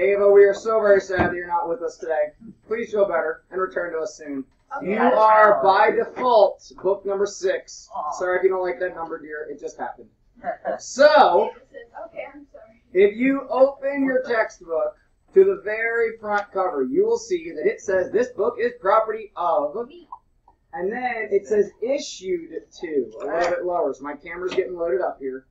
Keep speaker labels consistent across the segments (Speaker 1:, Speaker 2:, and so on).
Speaker 1: Ava, we are so very sad that you're not with us today. Please feel better and return to us soon.
Speaker 2: Okay.
Speaker 1: You are, by default, book number 6. Sorry if you don't like that number, dear. It just happened. So,
Speaker 2: Okay, I'm sorry.
Speaker 1: if you open your textbook to the very front cover, you will see that it says this book is property of, and then it says issued to, a little bit lower. So my camera's getting loaded up here.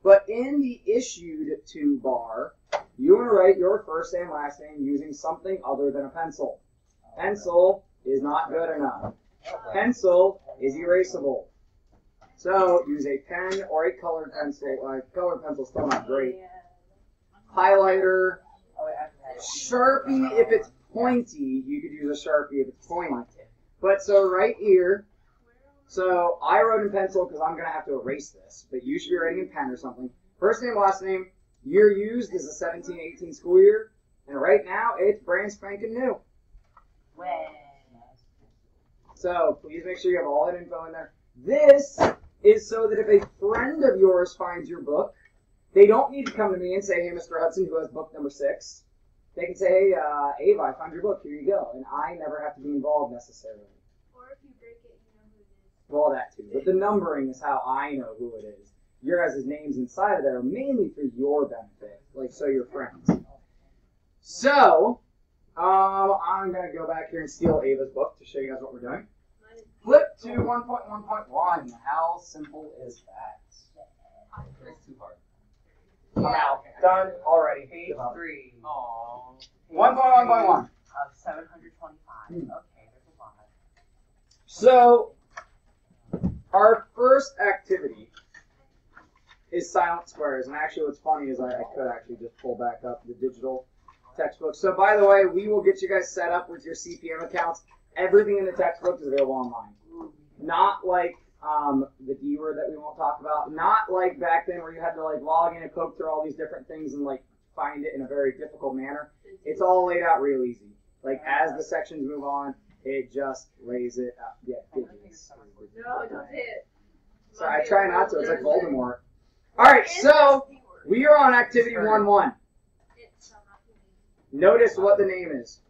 Speaker 1: But in the issued to bar, you want to write your first and last name using something other than a pencil. Pencil is not good enough. Pencil is erasable. So use a pen or a colored pencil. Colored pencil is still not great. Highlighter. Sharpie, if it's pointy, you could use a Sharpie if it's pointy. But so right here, so I wrote in pencil because I'm going to have to erase this, but you should be writing in pen or something. First name, last name, year used is the 17-18 school year, and right now it's brand spanking new. So please make sure you have all that info in there. This is so that if a friend of yours finds your book, they don't need to come to me and say, hey, Mr. Hudson, who has book number 6. They can say, hey, Ava, I found your book, here you go. And I never have to be involved necessarily.
Speaker 2: Or if you break it, you know who it is.
Speaker 1: Well, that too. But the numbering is how I know who it is. Your guys' names inside of there are mainly for your benefit, like so your friends. So, I'm going to go back here and steal Ava's book to show you guys what we're doing. Flip to 1.1.1. How simple is that?
Speaker 3: It's too hard.
Speaker 1: I'm out. Done already.
Speaker 3: Page 3. Aww.
Speaker 1: 1.1.1.
Speaker 4: Of 725. Okay, there's a lot.
Speaker 1: So, our first activity is silent squares. And actually what's funny is I could actually just pull back up the digital textbook. So by the way, we will get you guys set up with your CPM accounts. Everything in the textbook is available online. Not like the D word that we won't talk about. Not like back then where you had to like log in and poke through all these different things and like find it in a very difficult manner. It's all laid out real easy. Like as the sections move on, it just lays it up. Yeah,
Speaker 2: No, don't say it.
Speaker 1: so I try not to. It's like Voldemort. All right, so we are on activity 1-1. Notice what the name is.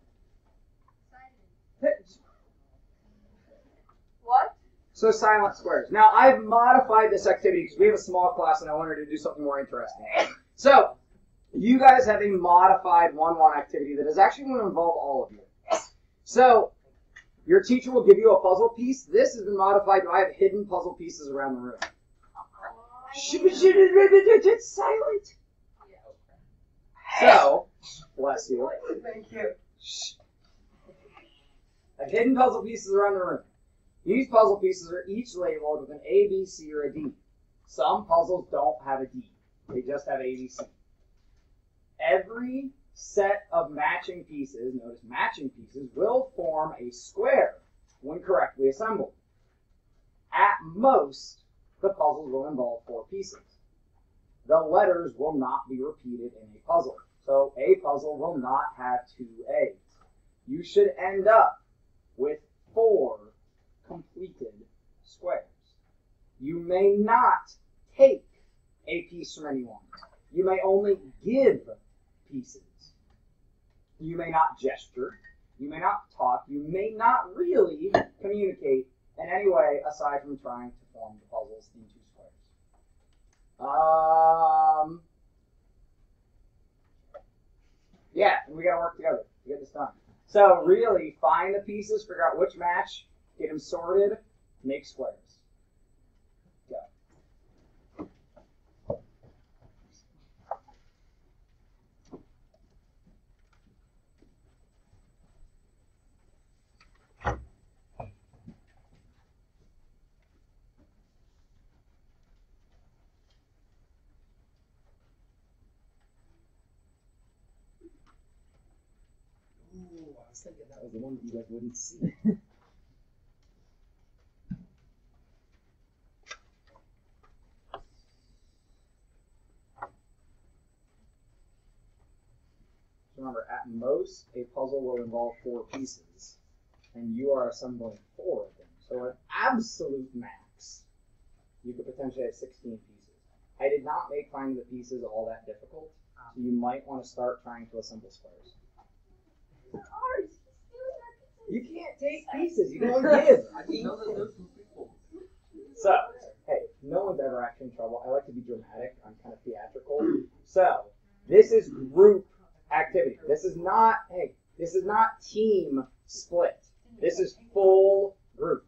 Speaker 2: What?
Speaker 1: So silent squares. Now I've modified this activity because we have a small class and I wanted to do something more interesting. So you guys have a modified 1-1 activity that is actually going to involve all of you. So your teacher will give you a puzzle piece. This has been modified to I have hidden puzzle pieces around the room. It's silent. So, bless you.
Speaker 4: Thank you.
Speaker 1: I've hidden puzzle pieces around the room. These puzzle pieces are each labeled with an A, B, C, or a D. Some puzzles don't have a D. They just have A, B, C. Every set of matching pieces, notice matching pieces, will form a square when correctly assembled. At most, the puzzles will involve 4 pieces. The letters will not be repeated in a puzzle. So a puzzle will not have 2 A's. You should end up with 4 completed squares. You may not take a piece from anyone. You may only give pieces. You may not gesture. You may not talk. You may not really communicate in any way aside from trying to form the puzzles into squares. Yeah, and we gotta work together to get this done. So really, find the pieces, figure out which match, get them sorted, make squares. Go. Ooh, I was thinking that was the one that you guys wouldn't see. Remember, at most, a puzzle will involve 4 pieces, and you are assembling 4 of them. So at absolute max, you could potentially have 16 pieces. I did not make finding the pieces all that difficult. So you might want to start trying to assemble squares. You can't take pieces. You can only give.
Speaker 3: I didn't know that those were people.
Speaker 1: So, hey, no one's ever actually in trouble. I like to be dramatic. I'm kind of theatrical. So, this is group activity. This is not, hey, this is not team split. This is full group.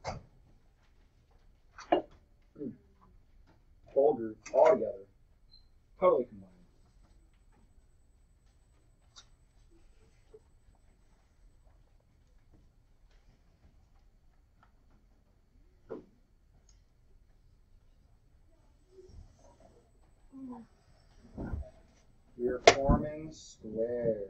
Speaker 1: Full group, all together. Totally combined. We're forming squares.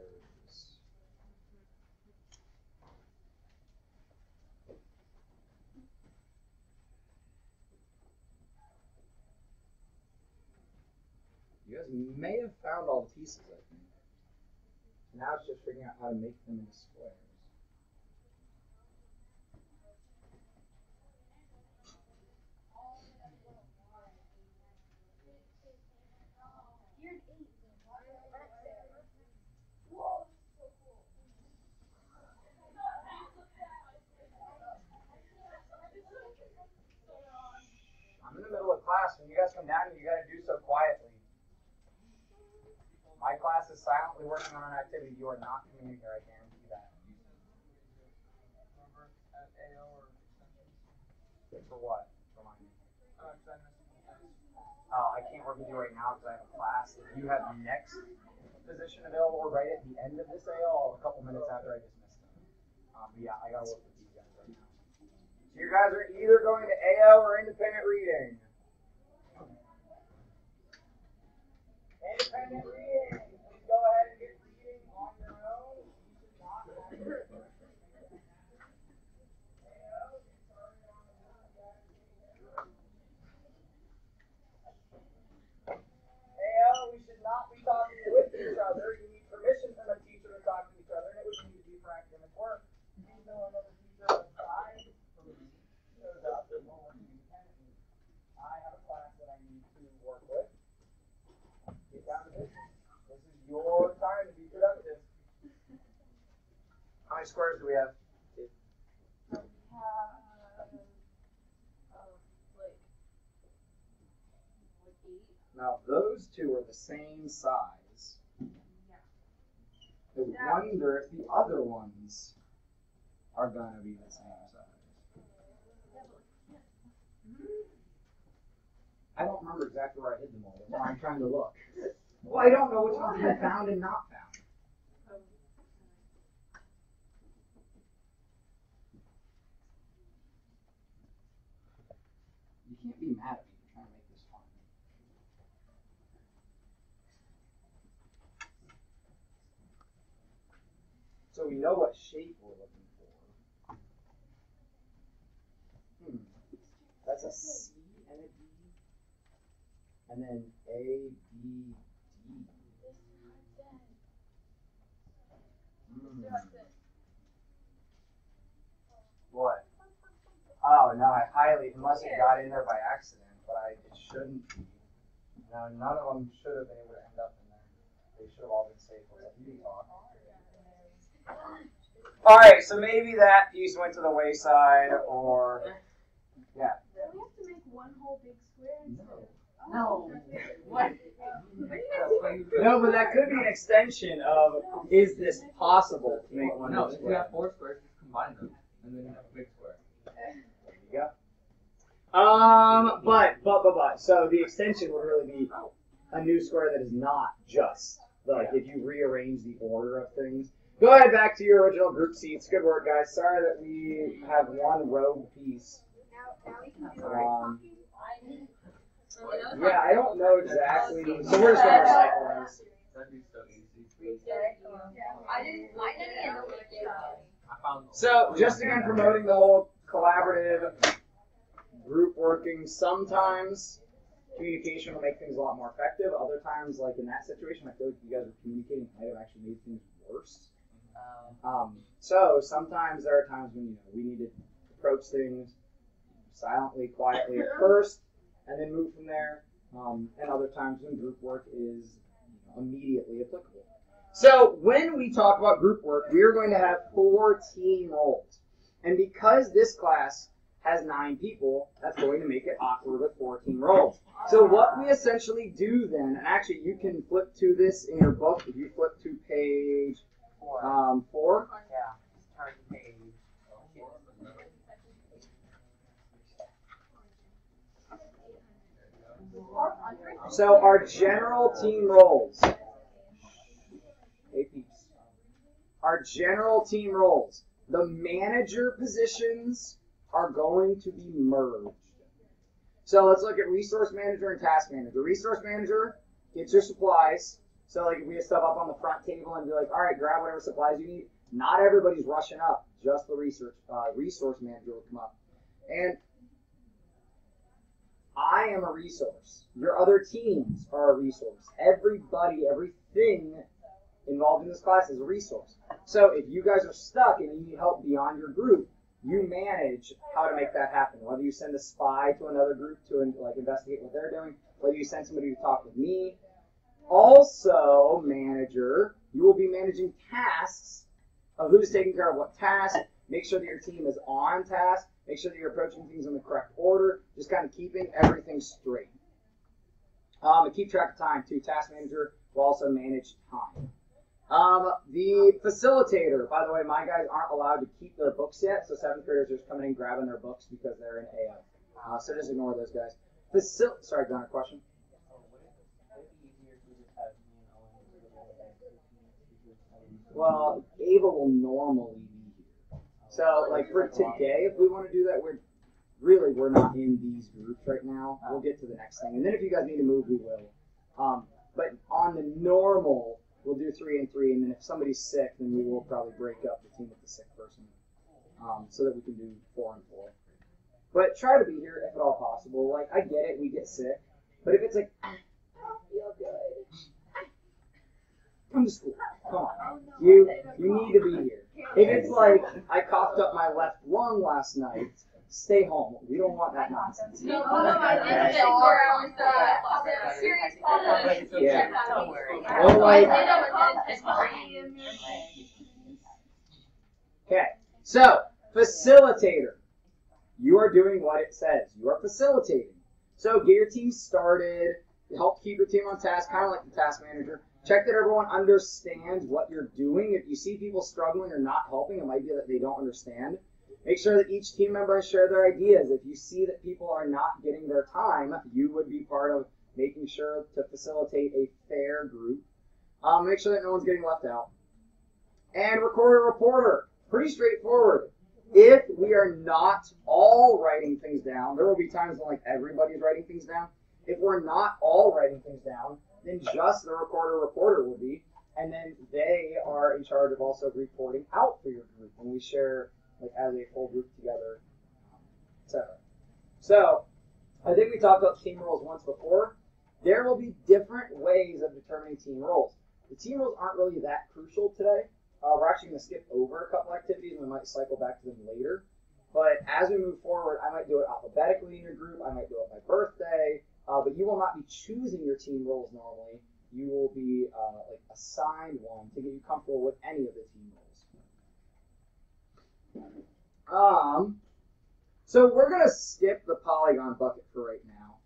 Speaker 1: You guys may have found all the pieces, I think. Now it's just figuring out how to make them into squares. I'm in the middle of class. When you guys come down, you got to do so quietly. My class is silently working on an activity. You are not coming in here. I guarantee that. For what? Remind me. I can't work with you right now because I have a class. If you have the next position available right at the end of this AO, a couple minutes after I dismiss them. But yeah, I gotta work with these guys right now. So you guys are either going to AO or independent reading. Independent reading. Please go ahead and get reading on your own. You should not have to AO. We should not be talking with each other. You need permission from a teacher to talk to each other, and it would need to be for academic work. Even though another teacher outside shows up and will work independently. I have a class that I need to work with. Get down to business. This is your time to be productive. How many squares do we have? Now those two are the same size. I wonder if the other ones are going to be the same size. I don't remember exactly where I hid them all. That's why I'm trying to look. Well, I don't know which ones I found and not found. You can't be mad at me for trying to make this fun. So we know what shape we're looking for. That's a C and a D. And then A, B, D. What? Oh, no, I highly, unless it got in there by accident, but it shouldn't be. No, none of them should have been able to end up in there. They should have all been safe. All right, so maybe that piece went to the wayside, or yeah.
Speaker 2: Do we have to make one whole big square?
Speaker 4: No. What?
Speaker 1: No, but that could be an extension of, is this possible to make one
Speaker 3: No,
Speaker 1: big
Speaker 3: if you
Speaker 1: square?
Speaker 3: have 4 squares, just combine them, and then you have a big square.
Speaker 1: There you go. But, so the extension would really be a new square that is not just, like, if you rearrange the order of things. Go ahead back to your original group seats. Good work, guys. Sorry that we have one rogue piece.
Speaker 2: Now we can do our
Speaker 1: Yeah, I don't know exactly. So we're just going to recycle these.
Speaker 3: That'd be so easy.
Speaker 2: I didn't end up with it.
Speaker 3: I found
Speaker 1: So just again promoting the whole collaborative group working. Sometimes communication will make things a lot more effective. Other times, like in that situation, I feel like you guys were communicating might have actually made things worse. So sometimes there are times when we need to approach things silently, quietly at first, and then move from there. And other times when group work is immediately applicable. So when we talk about group work, we are going to have 4 team roles. And because this class has 9 people, that's going to make it awkward with 4 team roles. So what we essentially do then, and actually you can flip to this in your book, if you flip to page 4.
Speaker 5: Yeah, turn the page.
Speaker 1: So our general team roles. Hey, peeps. Our general team roles. The manager positions are going to be merged. So let's look at resource manager and task manager. Resource manager gets your supplies. So like if we have stuff up on the front table and be like, all right, grab whatever supplies you need. Not everybody's rushing up. Just the resource manager will come up. And I am a resource. Your other teams are a resource. Everybody, everything involved in this class is a resource. So if you guys are stuck and you need help beyond your group, you manage how to make that happen. Whether you send a spy to another group to like investigate what they're doing, whether you send somebody to talk with me. Also, manager, you will be managing tasks of who's taking care of what task. Make sure that your team is on task. Make sure that you're approaching things in the correct order. Just kind of keeping everything straight. And keep track of time too. Task manager will also manage time. The facilitator, by the way, my guys aren't allowed to keep their books yet, so 7th graders are just coming in grabbing their books because they're in AF. So just ignore those guys. Sorry, Gunnar, question? Well, Ava will normally be here. So, like for today, if we want to do that, we're not in these groups right now. We'll get to the next thing, and then if you guys need to move, we will. But on the normal, we'll do 3 and 3, and then if somebody's sick, then we will probably break up the team with the sick person, so that we can do 4 and 4. But try to be here if at all possible. Like I get it, we get sick, but if it's like I don't feel good, come to school. Come on, you need to be here. If it's like I coughed up my left lung last night, stay home. We don't want that nonsense.
Speaker 2: No, I did 4 hours serious problem.
Speaker 1: Yeah.
Speaker 5: Don't worry.
Speaker 1: Or like, okay, so facilitator. You are doing what it says. You are facilitating. So get your team started. Help keep your team on task, kind of like the task manager. Check that everyone understands what you're doing. If you see people struggling or not helping, it might be that they don't understand. Make sure that each team member has shared their ideas. If you see that people are not getting their time, you would be part of making sure to facilitate a fair group. Make sure that no one's getting left out. And recorder reporter. Pretty straightforward. If we are not all writing things down, there will be times when like everybody's writing things down. If we're not all writing things down, then just the recorder reporter will be. And then they are in charge of also reporting out for your group when we share like as a full group together, etc. So I think we talked about team roles once before. There will be different ways of determining team roles. The team roles aren't really that crucial today. We're actually going to skip over a couple activities and we might cycle back to them later. But as we move forward, I might do it alphabetically in your group. I might do it by birthday. But you will not be choosing your team roles normally. You will be like assigned one to get you comfortable with any of the team roles. So we're going to skip the polygon bucket for right now.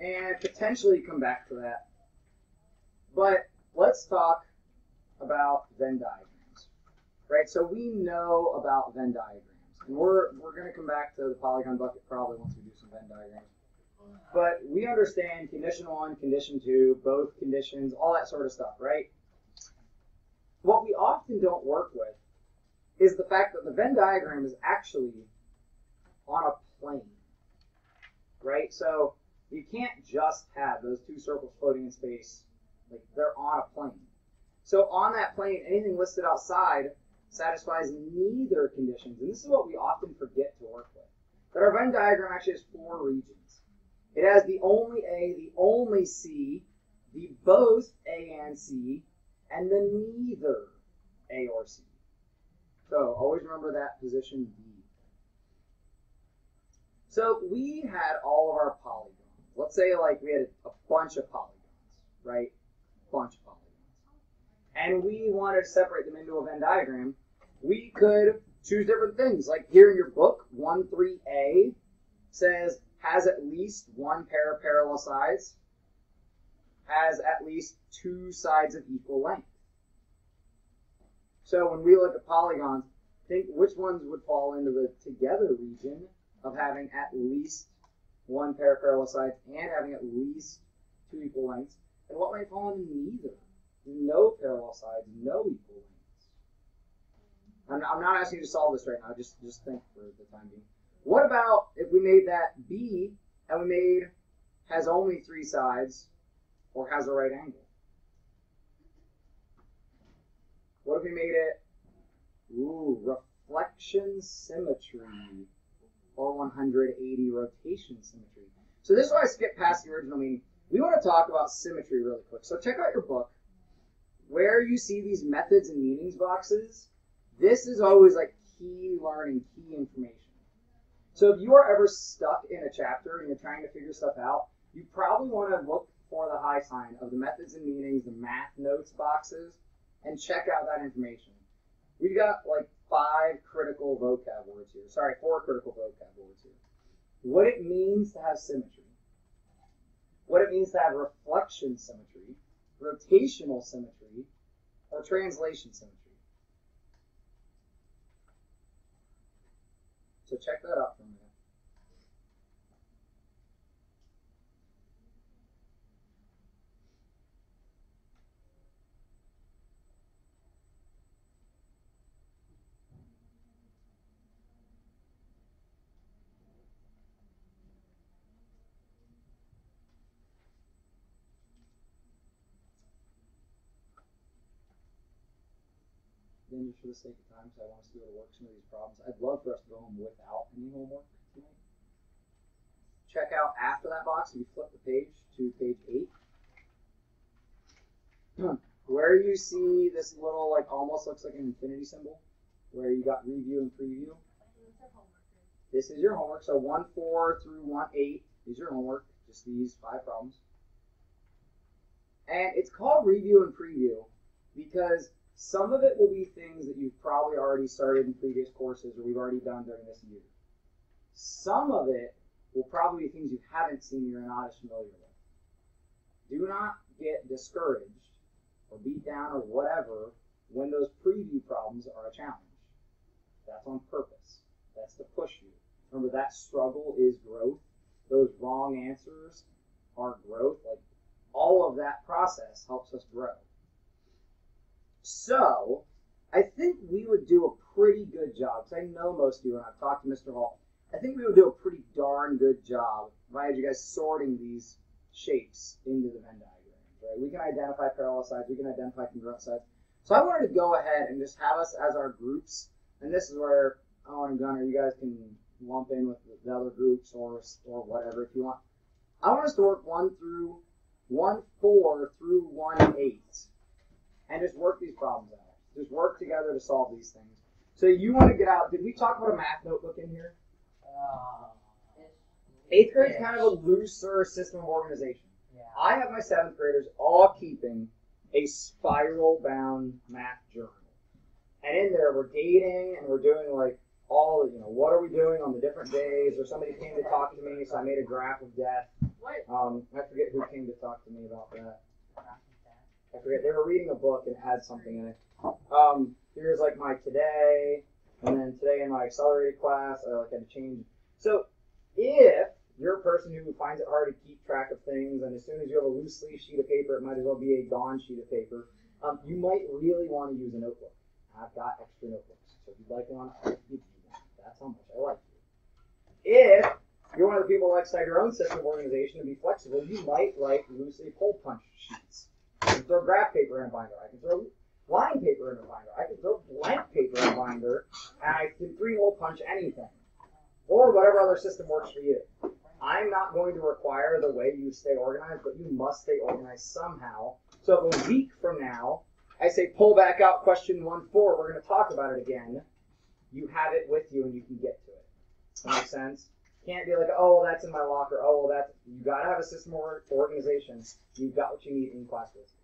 Speaker 1: And potentially come back to that. But let's talk about Venn diagrams. Right? So we know about Venn diagrams. And we're going to come back to the polygon bucket probably once we do some Venn diagrams. But we understand condition 1, condition 2, both conditions, all that sort of stuff, right? What we often don't work with is the fact that the Venn diagram is actually on a plane, right? So you can't just have those 2 circles floating in space, like they're on a plane. So on that plane, anything listed outside satisfies neither conditions, and this is what we often forget to work with. That our Venn diagram actually has 4 regions. It has the only A, the only C, the both A and C, and the neither A or C. So always remember that position B. So we had all of our polygons. Let's say like we had a bunch of polygons, right? Bunch of polygons. And we wanted to separate them into a Venn diagram. We could choose different things. Like here in your book, 1-3A says has at least one pair of parallel sides, has at least two sides of equal length. So when we look at polygons, think which ones would fall into the together region of having at least one pair of parallel sides and having at least two equal lengths, and what might fall into neither. No parallel sides, no equal lengths. I'm not asking you to solve this right now, just think for the time being. What about if we made that B and we made has only three sides or has a right angle? What if we made it reflection symmetry or 180 rotation symmetry? So this is why I skipped past the original meaning. We want to talk about symmetry really quick. So check out your book. Where you see these methods and meanings boxes, this is always like key learning, key information. So if you are ever stuck in a chapter and you're trying to figure stuff out, you probably want to look for the high sign of the methods and meanings, the math notes boxes, and check out that information. We've got like 4 critical vocab words here. What it means to have symmetry. What it means to have reflection symmetry, rotational symmetry, or translation symmetry. So check that out for a minute. Then just for the sake of time, because I want us to be able to work some of these problems, I'd love for us to go home without any homework tonight. Check out after that box, if you flip the page to page 8, where you see this little, like, almost looks like an infinity symbol, where you got review and preview. This is your homework. So 1-4 through 1-8 is your homework, just these 5 problems. And it's called review and preview because some of it will be things that you've probably already started in previous courses or we've already done during this year. Some of it will probably be things you haven't seen you're not as familiar with. Do not get discouraged or beat down or whatever when those preview problems are a challenge. That's on purpose. That's to push you. Remember, that struggle is growth. Those wrong answers are growth. Like, all of that process helps us grow. So, I think we would do a pretty good job, because I know most of you, and I've talked to Mr. Hall, I think we would do a pretty darn good job if I had you guys sorting these shapes into the Venn diagrams, right? We can identify parallel sides, we can identify congruent sides. So I wanted to go ahead and just have us as our groups, and this is where Owen and Gunnar, you guys can lump in with the other groups or whatever if you want. I want us to work 1-4 through 1-8. And just work these problems out. Just work together to solve these things. So you want to get out. Did we talk about a math notebook in here? 8th grade is kind of a looser system of organization.
Speaker 5: Yeah.
Speaker 1: I have my 7th graders all keeping a spiral-bound math journal. And in there, we're dating and we're doing like all, what are we doing on the different days? Or somebody came to talk to me, so I made a graph of death. I forget who came to talk to me about that. I forget. They were reading a book and it had something in it. Here's like my today, and then today in my accelerated class, I had to change. So if you're a person who finds it hard to keep track of things, and as soon as you have a loose leaf sheet of paper, it might as well be a gone sheet of paper, you might really want to use a notebook. I've got extra notebooks, so if you'd like one, I'll give you one. That's how much I like you. If you're one of the people who likes to have your own system of organization and be flexible, you might like loosely hole punch sheets. I can throw graph paper in a binder. I can throw line paper in a binder. I can throw blank paper in a binder, and I can 3-hole punch anything, or whatever other system works for you. I'm not going to require the way you stay organized, but you must stay organized somehow. So if a week from now, I say pull back out question 1-4, we're going to talk about it again, you have it with you and you can get to it. Does that make sense? Can't be like, oh, that's in my locker. Oh, well, that's, you gotta have a system of organization. You've got what you need in class list.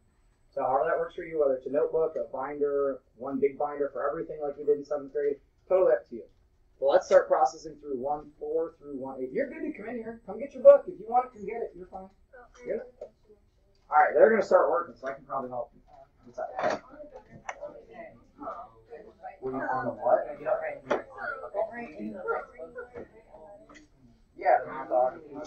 Speaker 1: So however that works for you, whether it's a notebook, a binder, one big binder for everything like we did in 7th grade, totally up to you. Well, let's start processing through 1-4 through 1-8. You're good to come in here. Come get your book. If you want it, come get it. You're fine. Get it? All right, they're gonna start working, so I can probably help you. What's that? Were you on the what? Yeah, the methodology.
Speaker 3: We need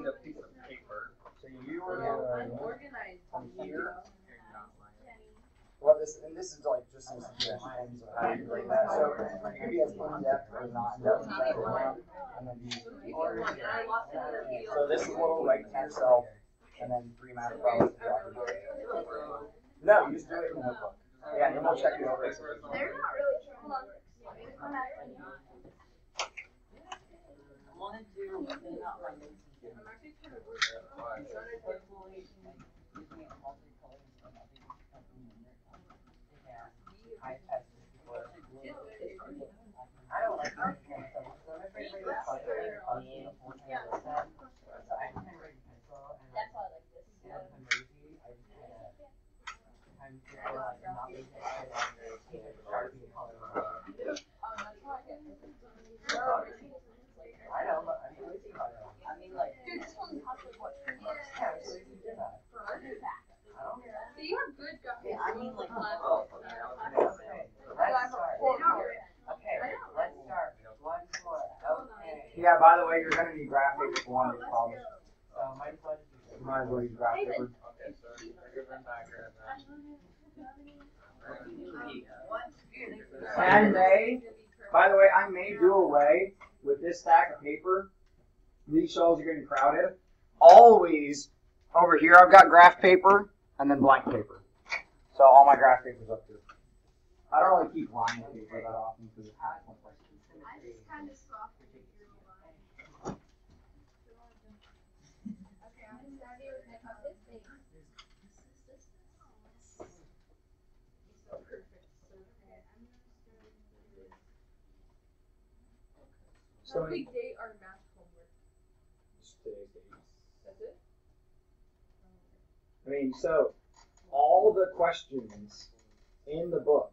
Speaker 3: a piece of paper.
Speaker 1: So you were
Speaker 2: Unorganized.
Speaker 1: from here. Well, this is like just some suggestions of how you grade that. So you can be as in depth or not in depth as you want, and then be. So this is a little write to yourself, and then 3 math problems to drop in. No, you just do it in the notebook. Yeah, and then we'll check it over.
Speaker 2: They're not really sure. Hold on.
Speaker 5: Want to do something about my notes.
Speaker 2: I'm actually trying to work.
Speaker 5: I don't like writing pencil, so I'm afraid to write pencil. So I can write pencil, and
Speaker 2: That's why I like this.
Speaker 5: if I'm lazy, I just kind of, I'm like not lazy, I take a Sharpie and color it. I know, but I'm lazy about it. I mean, like,
Speaker 2: Dude, this one costs like what?
Speaker 5: yeah, I'm lazy to do that. I don't care.
Speaker 2: So you have good graphics.
Speaker 5: Yeah, I mean, like,
Speaker 2: Class.
Speaker 5: Okay, let's start. Okay, let's start. 1-4. Okay.
Speaker 1: Yeah, by the way, you're gonna need graph paper for one of these problems.
Speaker 5: So might as well just do
Speaker 1: You might as well use graph paper.
Speaker 3: Okay, so give them back here
Speaker 1: And by the way, I may do away with this stack of paper. These shelves are getting crowded. Always over here, I've got graph paper and then blank paper. So all my graph paper's up here. I don't really keep line paper that often because it's half one place.
Speaker 2: I just kind of soft. Okay, I'm gonna start here with my compass thing. So perfect.
Speaker 1: So
Speaker 2: How big date our math homework?
Speaker 1: today's date.
Speaker 2: That's it?
Speaker 1: I mean, so all the questions in the book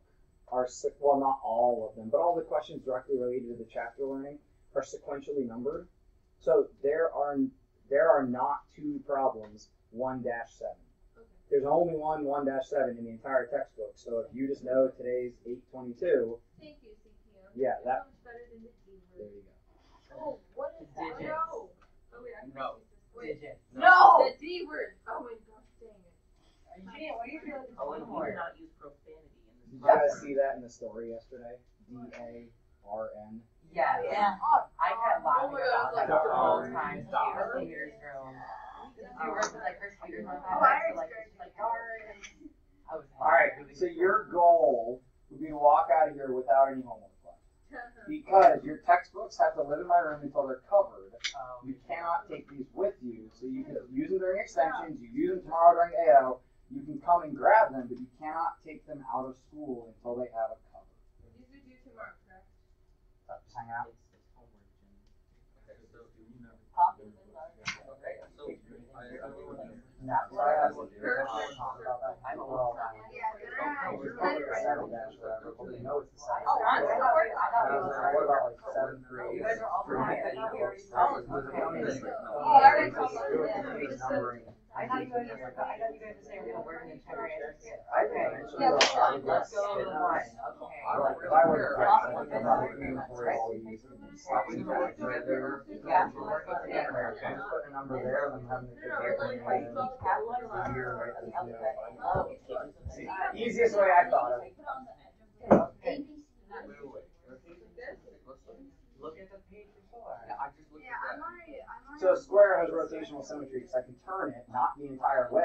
Speaker 1: are, well, not all of them, but all the questions directly related to the chapter learning are sequentially numbered. So there are not 2 problems 1-7.
Speaker 2: Okay.
Speaker 1: There's only one 1-7 in the entire textbook. So if you just know today's 822,
Speaker 2: Thank you, CPM.
Speaker 1: Yeah, that-
Speaker 2: So much better than the D
Speaker 1: there
Speaker 2: word.
Speaker 1: you go.
Speaker 2: Oh, what is that?
Speaker 5: Digits.
Speaker 2: No. Oh wait, I
Speaker 3: No.
Speaker 2: Wait.
Speaker 5: Digits.
Speaker 2: No. The D word. Oh my gosh, dang it.
Speaker 5: What do you feel like it's
Speaker 3: Oh,
Speaker 5: one
Speaker 3: we
Speaker 5: more?
Speaker 3: do
Speaker 5: not use profanity
Speaker 1: Did you guys see that in the story yesterday? DARN.
Speaker 5: Yeah.
Speaker 2: Yeah.
Speaker 5: I kept laughing
Speaker 2: Oh my God,
Speaker 5: about that
Speaker 2: I was
Speaker 5: the
Speaker 2: like,
Speaker 5: whole
Speaker 1: darn.
Speaker 5: time. She was in your room. She was like her speakers on
Speaker 2: Oh,
Speaker 5: that.
Speaker 2: I
Speaker 5: So like,
Speaker 2: was
Speaker 5: like darn. I was.
Speaker 1: All right. So your goal would be to walk out of here without any homework left, because your textbooks have to live in my room until they're covered. You cannot take these with you, so you can use them during extensions. You use them tomorrow during AO. You can come and grab them, but you cannot take them out of school until they have a cover.
Speaker 2: These are due tomorrow, correct?
Speaker 1: Just hang out. No, so I have to talk about that. I'm a little.
Speaker 2: Yeah, good eye.
Speaker 1: It's probably a 7 dash whatever, but we know it's a 7.
Speaker 5: Oh, I'm sorry. I thought we were
Speaker 1: What about like 7-3?
Speaker 5: You guys are all fine. I thought we already
Speaker 2: Oh, I already told you.
Speaker 5: I thought you guys were saying we're working in temporary.
Speaker 1: I think it should
Speaker 5: Yeah,
Speaker 1: go
Speaker 5: let's go to 1. Okay.
Speaker 1: If I were to I'm not looking for all these.
Speaker 5: Yeah.
Speaker 1: Just put a number there and then having the easiest way I thought of.
Speaker 5: Look at the page before.
Speaker 3: I just looked
Speaker 2: Yeah,
Speaker 3: at
Speaker 2: I'm
Speaker 3: that.
Speaker 2: already.
Speaker 1: So a square has rotational symmetry because I can turn it, not the entire way,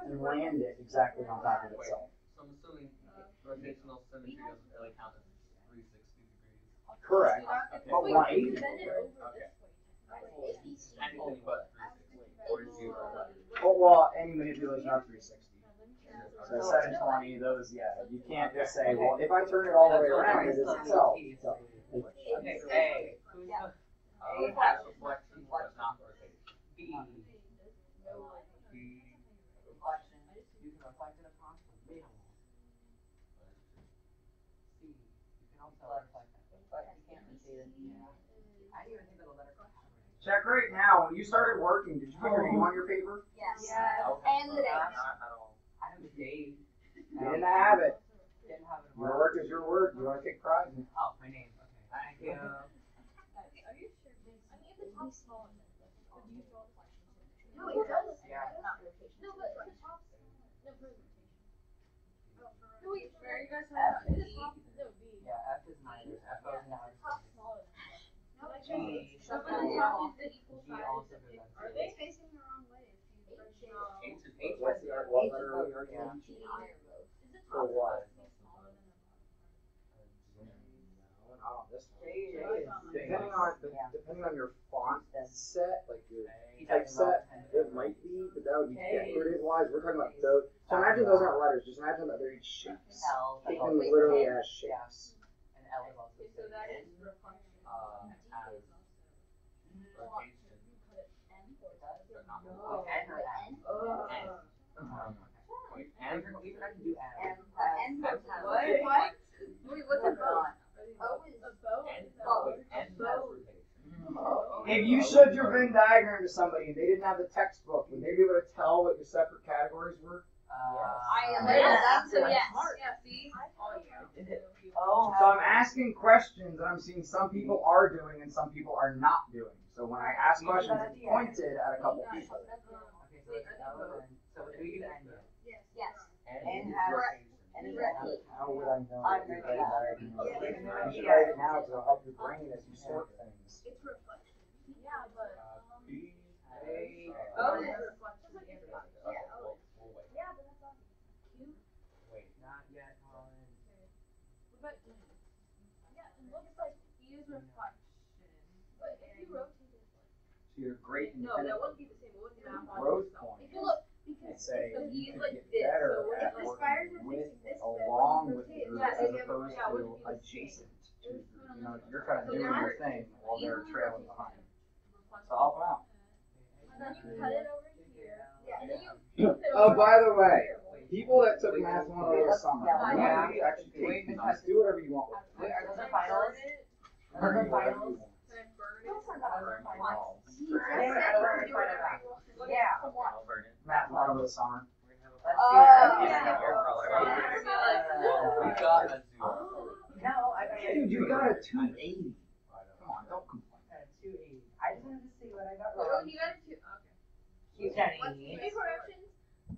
Speaker 1: and land it exactly on top of itself.
Speaker 3: So I'm assuming rotational symmetry doesn't really count as 360 degrees.
Speaker 1: Correct. But 180.
Speaker 3: Okay. Anything but 360 or 0.
Speaker 1: Well, any manipulation of 360. So 720, those, yeah. You can't just say, well, if I turn it all the way around, it is itself. So,
Speaker 5: Okay, A.
Speaker 3: A has reflection, but not rotation.
Speaker 5: B. Reflection. You can reflect it across the middle. C. You can also reflect it. But you can't rotate it. Yeah. I didn't even think of the letter K.
Speaker 1: Check right now. When you started working, did you put your name on your paper?
Speaker 2: Yes.
Speaker 3: Okay.
Speaker 2: And the
Speaker 3: Not
Speaker 2: date.
Speaker 3: at all.
Speaker 5: I have a date.
Speaker 1: You didn't have it.
Speaker 5: Didn't have it.
Speaker 1: Your work is your work. You want to take pride in it.
Speaker 5: Oh, my name. Okay. Thank you.
Speaker 2: Are you sure? I mean, if the top's small enough, would you draw reflection symmetry? No, it does.
Speaker 5: Yeah.
Speaker 2: Not rotation. No, but the top's no for rotation. No, wait. Where you guys
Speaker 5: F
Speaker 2: have
Speaker 5: is
Speaker 2: the top?
Speaker 5: E.
Speaker 2: No, B.
Speaker 5: Yeah, F is neither. F goes in outer
Speaker 2: Top's
Speaker 5: space.
Speaker 2: smaller than that. No,
Speaker 5: G.
Speaker 2: so when the top is the equal
Speaker 5: G
Speaker 2: size.
Speaker 5: also goes out.
Speaker 2: Are they facing the wrong way? If you
Speaker 3: H is
Speaker 5: H
Speaker 1: What's
Speaker 5: is
Speaker 1: the what
Speaker 5: H is
Speaker 1: letter?
Speaker 5: over, yeah.
Speaker 2: G higher row. Is the
Speaker 1: For
Speaker 2: top
Speaker 1: what?
Speaker 2: supposed to be smaller than the bottom?
Speaker 1: No, not on this one.
Speaker 5: J is
Speaker 1: Depending on your font set, like your
Speaker 5: He
Speaker 1: type
Speaker 5: doesn't know.
Speaker 1: set, it might be, but that would be
Speaker 5: K.
Speaker 1: decorative wise. We're talking about those. So imagine those aren't letters. Just imagine that they're each shapes.
Speaker 5: L.
Speaker 1: Take
Speaker 5: that's
Speaker 1: them
Speaker 5: also-
Speaker 1: literally as
Speaker 5: Yeah.
Speaker 1: shapes.
Speaker 5: And L is also
Speaker 2: Okay, so that is
Speaker 5: space.
Speaker 2: reflection.
Speaker 3: as rotation, but not
Speaker 5: Oh, N or M?
Speaker 3: N. Wait,
Speaker 5: And
Speaker 3: and
Speaker 5: we forgot to do M.
Speaker 2: N
Speaker 3: What?
Speaker 2: What? Wait, what's a bow? O is a bow?
Speaker 3: N,
Speaker 2: Bow.
Speaker 3: wait, N has rotation.
Speaker 1: If you showed your Venn diagram to somebody and they didn't have the textbook, would they be able to tell what your separate categories were?
Speaker 2: So yes. Yeah, see?
Speaker 5: Oh,
Speaker 1: So I'm asking questions that I'm seeing some people are doing and some people are not doing. So when I ask questions, it's pointed at a couple people.
Speaker 5: Okay, so it's L and so do you N yet?
Speaker 2: Yes.
Speaker 3: N is
Speaker 5: has-
Speaker 3: rotation.
Speaker 5: N is ready.
Speaker 1: How would I know?
Speaker 5: I'm
Speaker 1: what your
Speaker 5: ready.
Speaker 1: Venn diagram is?
Speaker 5: Yeah.
Speaker 1: You should write it now because it'll help your brain as you sort things.
Speaker 2: It's reflection. Yeah, but.
Speaker 3: B,
Speaker 5: A.
Speaker 2: O is reflection.
Speaker 3: Okay, we'll wait.
Speaker 2: Yeah, but that's on Q.
Speaker 3: Wait.
Speaker 5: Not yet, Colin.
Speaker 2: What about E? Yeah, it looks like E is reflection. But if you rotate it,
Speaker 1: So you're great in
Speaker 2: no, that wouldn't be the same. It wouldn't map on
Speaker 1: growth
Speaker 2: itself.
Speaker 1: point.
Speaker 2: If you look,
Speaker 1: and
Speaker 2: because
Speaker 1: say
Speaker 2: E
Speaker 1: you
Speaker 2: is
Speaker 1: could
Speaker 2: like
Speaker 1: get
Speaker 2: this,
Speaker 1: better
Speaker 2: so
Speaker 1: at
Speaker 2: if the spiders
Speaker 1: working
Speaker 2: are
Speaker 1: with
Speaker 2: facing this way,
Speaker 1: along
Speaker 2: when you
Speaker 1: with the
Speaker 2: rotate it,
Speaker 1: group
Speaker 2: yeah,
Speaker 1: as
Speaker 2: so you have-
Speaker 1: opposed
Speaker 2: yeah,
Speaker 1: to
Speaker 2: wouldn't be the
Speaker 1: adjacent to.
Speaker 2: same.
Speaker 1: You know, you're kind of
Speaker 2: So
Speaker 1: doing
Speaker 2: now
Speaker 1: your
Speaker 2: it's
Speaker 1: thing while they're
Speaker 2: E
Speaker 1: trailing
Speaker 2: rotates
Speaker 1: behind.
Speaker 2: reflection.
Speaker 1: So help them out.
Speaker 2: And then you cut it over here. Yeah, and then you.
Speaker 1: Oh, by the way, people that took Math 1 over the summer,
Speaker 5: Yeah.
Speaker 1: you actually take these. Do whatever you want with them.
Speaker 5: Wait, are those our finals?
Speaker 1: Do
Speaker 5: Are those
Speaker 1: whatever
Speaker 5: finals?
Speaker 1: you want.
Speaker 2: Can I burn it?
Speaker 5: Those are not our finals.
Speaker 2: Yeah.
Speaker 5: Yeah.
Speaker 3: I'll burn it.
Speaker 1: Math 1 over the summer.
Speaker 5: Let's
Speaker 2: Oh,
Speaker 5: see what
Speaker 2: yeah.
Speaker 5: happens.
Speaker 3: Your color. We
Speaker 5: Uh,
Speaker 3: got a zero.
Speaker 5: No, I got
Speaker 1: Dude, you got a 280. Come on, don't complain.
Speaker 5: a 280. I just wanted to see what I got
Speaker 2: Oh,
Speaker 5: wrong.
Speaker 2: you got it too. Okay.
Speaker 5: Cute
Speaker 2: What's
Speaker 5: Jenny.
Speaker 2: three corrections?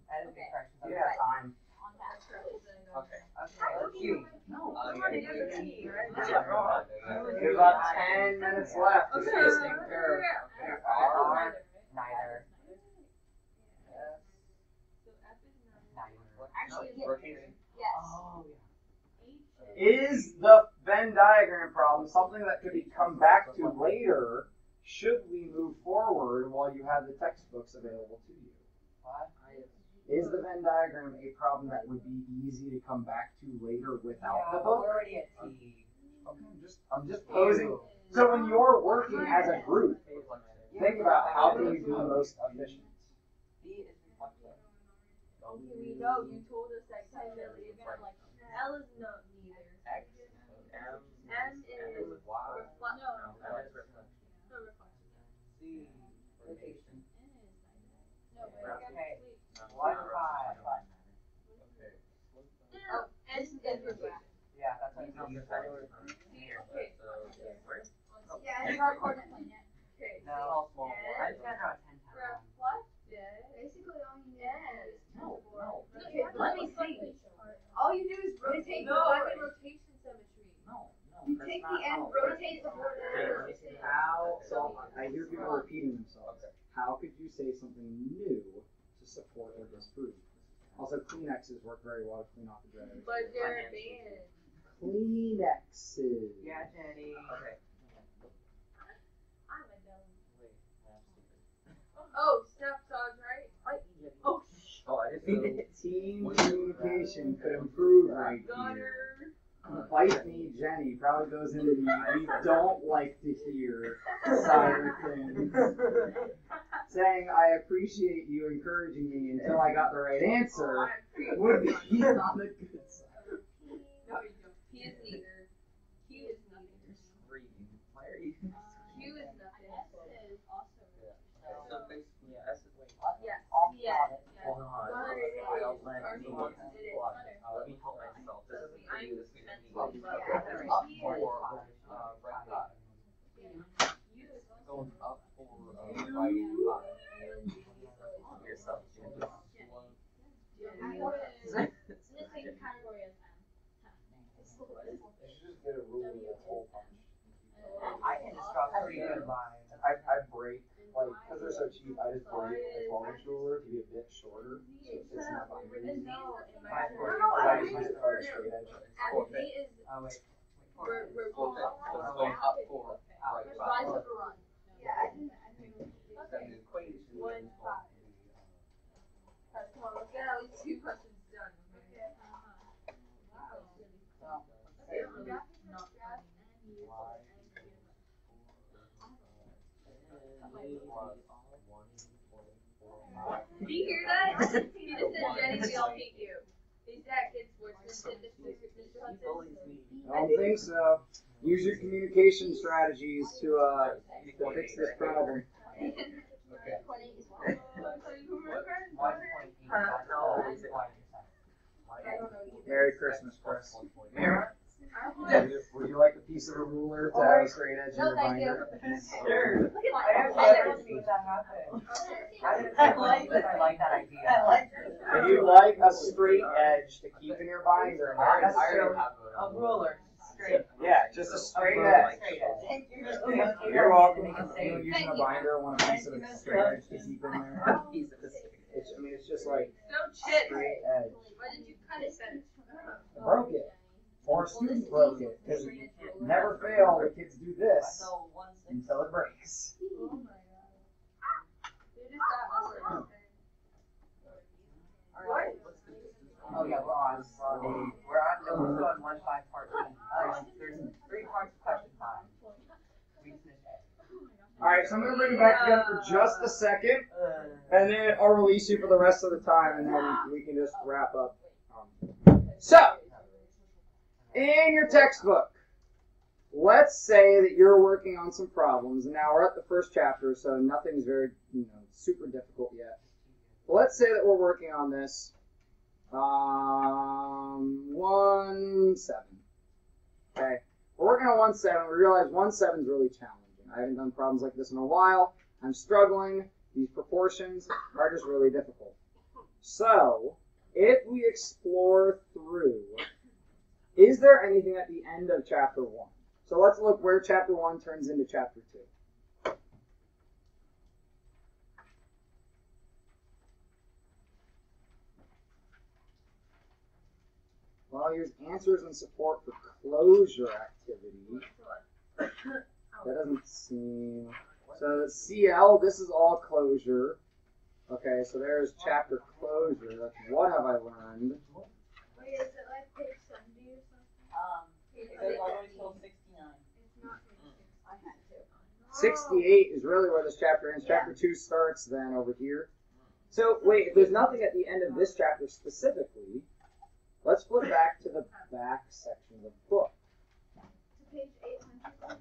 Speaker 5: That is a good correction.
Speaker 1: You got time.
Speaker 2: On that.
Speaker 3: Okay.
Speaker 5: Okay, let's see.
Speaker 2: No.
Speaker 1: There's about 10 minutes left. Just
Speaker 2: Okay.
Speaker 1: take care of.
Speaker 3: Okay.
Speaker 5: R. Neither.
Speaker 2: So F is
Speaker 5: Neither.
Speaker 2: Actually,
Speaker 3: Rotation.
Speaker 2: yes.
Speaker 5: Oh, yeah.
Speaker 1: Is the Venn diagram problem something that could be come back to later should we move forward while you have the textbooks available to you?
Speaker 5: What?
Speaker 1: Is the Venn diagram a problem that would be easy to come back to later without
Speaker 5: Yeah,
Speaker 1: the
Speaker 5: but
Speaker 1: book?
Speaker 5: we're already at T.
Speaker 1: Okay, I'm just posing. So when you're working as a group, think about how can you be most efficient.
Speaker 5: B is reflective.
Speaker 2: Okay, we know you told us that 10 million. Like L is no neither.
Speaker 3: X, M,
Speaker 2: M is
Speaker 3: Y.
Speaker 2: reflection.
Speaker 3: No, M is reflection.
Speaker 2: No reflection.
Speaker 3: C, rotation.
Speaker 2: No,
Speaker 5: Okay.
Speaker 3: No,
Speaker 5: 1-5.
Speaker 3: Okay.
Speaker 2: Oh, N is reflection.
Speaker 5: Yeah, that's what
Speaker 3: No,
Speaker 5: I'm
Speaker 3: because
Speaker 5: saying.
Speaker 3: I was
Speaker 2: Okay.
Speaker 3: so where?
Speaker 2: Yeah, it's our coordinate plane. Okay.
Speaker 5: No,
Speaker 3: Small
Speaker 5: I just gotta draw a 10 times.
Speaker 2: Reflection. Basically, all you need is
Speaker 3: No.
Speaker 2: Okay,
Speaker 5: Let me see.
Speaker 2: all you do is rotate the fucking rotation symmetry.
Speaker 3: No.
Speaker 2: You take the end, rotate the border.
Speaker 1: How? So I hear people repeating themselves. How could you say something new to support or disprove? Also, Kleenexes work very well to clean off the dregs.
Speaker 2: But they're banned.
Speaker 1: Kleenexes.
Speaker 5: Yeah, Jenny.
Speaker 3: Okay.
Speaker 2: I'm a dumb.
Speaker 3: Wait, I'm stupid.
Speaker 2: Oh, snapshots, right? Oh,
Speaker 3: Oh, I just
Speaker 1: Team communication could improve right here.
Speaker 2: Gunner.
Speaker 1: Bite me, Jenny probably goes into the we don't like to hear side of things. Saying I appreciate you encouraging me until I got the right answer would be on the good side.
Speaker 2: No, you don't. He is neither. Q is nothing.
Speaker 3: Why are you?
Speaker 2: Q is nothing. S is also
Speaker 3: So basically, yeah, S is wait.
Speaker 2: Yes.
Speaker 5: All
Speaker 2: Yes.
Speaker 3: Hold on. Let me help myself. This is for you. This is me. Up for right side. Going up for right side. Yourself.
Speaker 2: Missing category as M.
Speaker 6: You should just get a ruler that's hole punched.
Speaker 5: I can just draw pretty good lines.
Speaker 6: I break, like, because they're so cheap, I just break a 12-inch ruler to be a bit shorter. So it's not binary. I use it for a straight edge.
Speaker 5: Oh, wait.
Speaker 2: We're
Speaker 3: Going up for right
Speaker 2: rise
Speaker 3: side.
Speaker 2: up or run.
Speaker 3: Then the equation is
Speaker 2: 1, 5. Come on, let's get at least 2 questions done. Okay. Did you hear that? He just said, Jenny, we all hate you. Is that good sportsmanship?
Speaker 1: I don't think so. Use your communication strategies to fix this problem. Merry Christmas, Chris. Would you like a piece of a ruler to have a straight edge in your binder?
Speaker 5: Sure. I like that idea.
Speaker 1: If you'd like a straight edge to keep in your binder, not
Speaker 5: That's
Speaker 1: necessarily.
Speaker 5: A ruler. Straight.
Speaker 1: Yeah, just a straight edge.
Speaker 5: Thank you.
Speaker 1: You're welcome. You using a binder, want a piece of a straight edge to keep in there? It's just like
Speaker 2: Don't shit.
Speaker 1: straight edge.
Speaker 2: Why did you cut it then?
Speaker 1: Broke it. Or a student broke it. Because never fail, the kids do this until it breaks.
Speaker 2: Oh my god. They just got over.
Speaker 5: Alright. Oh yeah, we're on. We're doing 1, 5, part 2. There's 3 parts of question 5. We finished it.
Speaker 1: Alright, so I'm going to bring you back together for just a second. And then I'll release you for the rest of the time. And then we can just wrap up. So, in your textbook, let's say that you're working on some problems. And now we're at the first chapter, so nothing's very, super difficult yet. But let's say that we're working on this. 1-7. Okay, we're working on 1-7. We realize 1-7 is really challenging. I haven't done problems like this in a while. I'm struggling. These proportions are just really difficult. So, if we explore through, is there anything at the end of chapter 1? So let's look where chapter 1 turns into chapter 2. Well, here's answers and support for closure activity. That doesn't seem... So the CL, this is all closure. Okay, so there's chapter closure. That's what have I learned?
Speaker 2: Wait, is it like page 70 or something?
Speaker 4: It goes all the way till 69.
Speaker 2: It's not page 60. I had to.
Speaker 1: 68 is really where this chapter ends. Chapter 2 starts then over here. So, wait, if there's nothing at the end of this chapter specifically, let's flip back to the back section of the book.
Speaker 2: To page 800.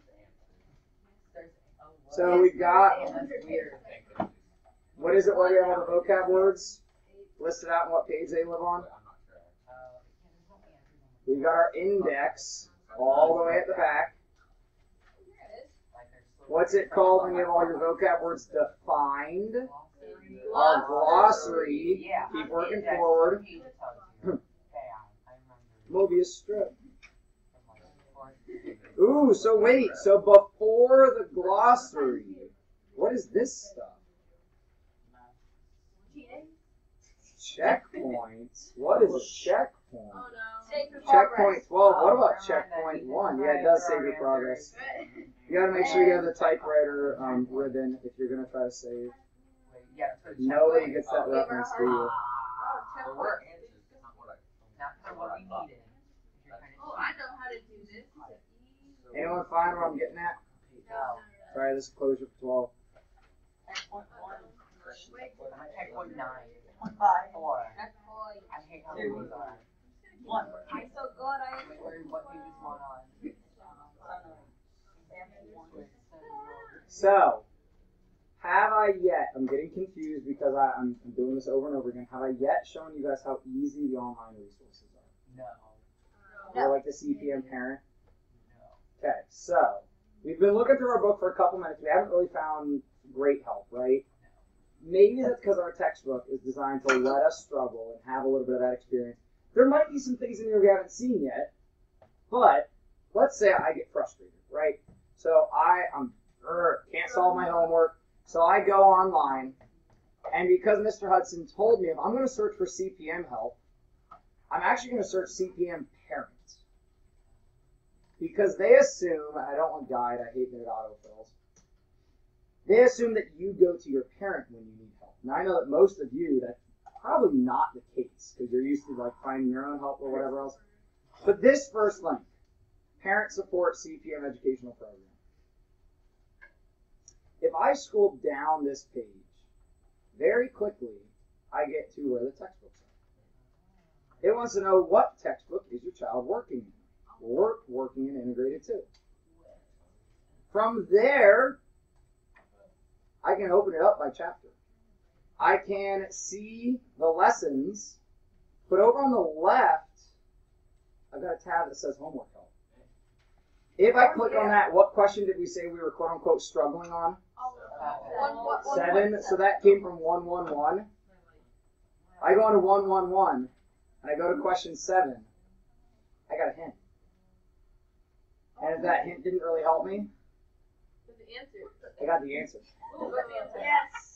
Speaker 1: So we've got,
Speaker 2: That's weird.
Speaker 1: what is it, what do you have all the vocab words listed out and what page they live on? We've got our index all the way at the back. What's it called when you have all your vocab words defined? Our glossary.
Speaker 5: Yeah.
Speaker 1: Keep working forward. Mobius strip. Ooh, so wait, so before the glossary, what is this stuff?
Speaker 2: Cheating?
Speaker 1: Checkpoints. What is a checkpoint?
Speaker 2: Oh no. Save your
Speaker 1: Checkpoint 12. What about checkpoint 1? Yeah, it does save your progress. You gotta make sure you have the typewriter ribbon if you're gonna try to save. Nobody gets that reference to you.
Speaker 3: So we're answers, not what I.
Speaker 5: Not what we needed.
Speaker 2: Oh, I know how
Speaker 1: Anyone find what I'm getting at?
Speaker 5: No.
Speaker 1: Sorry, this is closure for 12.
Speaker 5: I'm at checkpoint 9. 4. I hate how many these are. 1.
Speaker 2: I'm so good. I
Speaker 5: What page is 1 on?
Speaker 1: So, have I yet, I'm getting confused because I'm doing this over and over again, have I yet shown you guys how easy the online resources are?
Speaker 5: No.
Speaker 1: You're like the CPM parent?
Speaker 5: No.
Speaker 1: Okay, so, we've been looking through our book for a couple minutes. We haven't really found great help, right? Maybe that's because our textbook is designed to let us struggle and have a little bit of that experience. There might be some things in here we haven't seen yet, but let's say I get frustrated, right? So can't solve my homework, so I go online, and because Mr. Hudson told me if I'm going to search for CPM help, I'm actually going to search CPM parents. Because they assume, and I don't want guide, I hate that it autofills, they assume that you go to your parent when you need help. Now I know that most of you, that's probably not the case, because you're used to like finding your own help or whatever else. But this first link, Parent Support CPM Educational Program. If I scroll down this page, very quickly, I get to where the textbooks are. It wants to know what textbook is your child working in. Working in Integrated 2. From there, I can open it up by chapter. I can see the lessons, but over on the left, I've got a tab that says homework help. If I click on that, what question did we say we were quote unquote struggling on? 7. So that came from 111. I go into 111 and I go to question 7. I got a hint. And if that hint didn't really help me, I got the answer.
Speaker 2: Yes.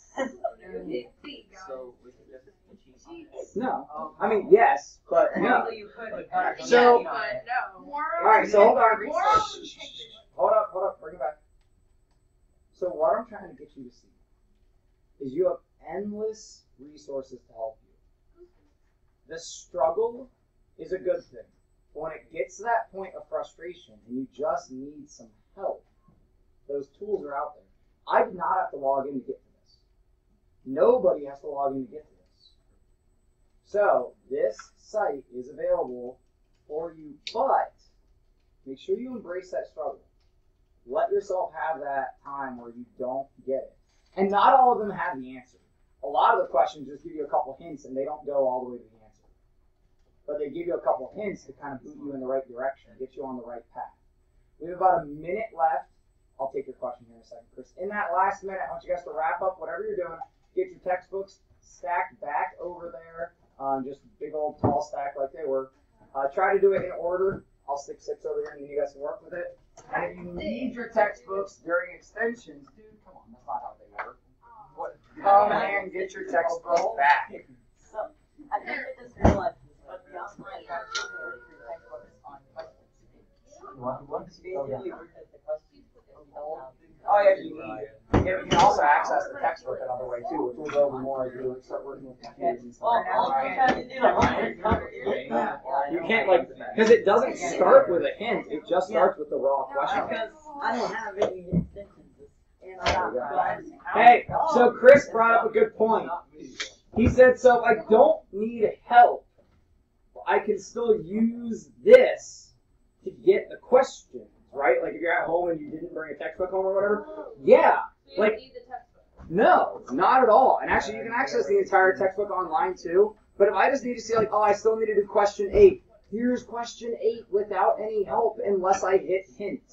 Speaker 3: So we can just cheat.
Speaker 1: No. I mean, yes, but no.
Speaker 5: You could, but
Speaker 1: So-
Speaker 2: no.
Speaker 1: All right, so hold on. Hold up, bring it back. So what I'm trying to get you to see is you have endless resources to help you. The struggle is a good thing. But when it gets to that point of frustration and you just need some help, those tools are out there. I did not have to log in to get to this. Nobody has to log in to get to this. So this site is available for you, but make sure you embrace that struggle. Let yourself have that time where you don't get it. And not all of them have the answer. A lot of the questions just give you a couple hints and they don't go all the way to the answer. But they give you a couple hints to kind of boot you in the right direction, get you on the right path. We have about a minute left. I'll take your question here in a second, Chris. In that last minute, I want you guys to wrap up whatever you're doing. Get your textbooks stacked back over there. Just big old tall stack like they were. Try to do it in order. I'll stick 6 over here and then you guys can work with it. And if you need your textbooks during extensions, dude, come on, that's not how they work. Come and get your textbook back.
Speaker 5: So, I think I just realized this, but the online textbook is on questions.
Speaker 6: What?
Speaker 1: Oh yeah, you need. Yeah, but you can also access the textbook another way too, which we'll go over more as we start working with computers and stuff. You can't because it doesn't start with a hint. It just starts with the raw question.
Speaker 5: Because I don't have any extensions. And I'm not.
Speaker 1: Hey, so Chris brought up a good point. He said, so if I don't need help, I can still use this to get the questions, right? Like if you're at home and you didn't bring a textbook home or whatever. Yeah.
Speaker 2: So you don't need the textbook.
Speaker 1: No, not at all. And actually, you can access the entire textbook online too. But if I just need to see, like, oh, I still need to do question 8. Here's question 8 without any help unless I hit hint.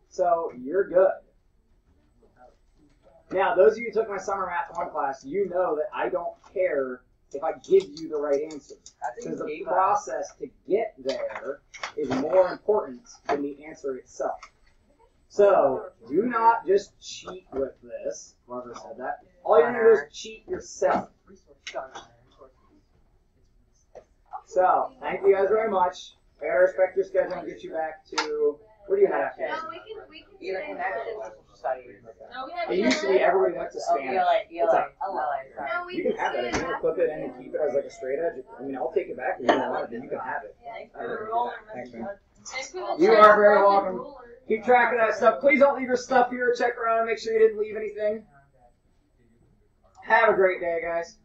Speaker 1: So you're good. Now, those of you who took my summer math 1 class, you know that I don't care if I give you the right answer. Because the process to get there is more important than the answer itself. So, do not just cheat with this. Whoever said that. All you're going to do is cheat yourself. So, thank you guys very much. I got to respect your schedule and get you back to... Where do you have to?
Speaker 2: No, we can
Speaker 5: Either connected or study.
Speaker 2: No, we have
Speaker 1: It used to be everybody went to Spanish. What's up?
Speaker 2: No, we
Speaker 1: You can have it. If you want to clip it in and keep it as like a straight edge, I mean, I'll take it back if you don't want it, then you can have it.
Speaker 5: Thanks
Speaker 1: for
Speaker 5: rolling,
Speaker 1: Thanks, man. You are very welcome. Keep track of that stuff. Please don't leave your stuff here. Check around. Make sure you didn't leave anything. Have a great day, guys.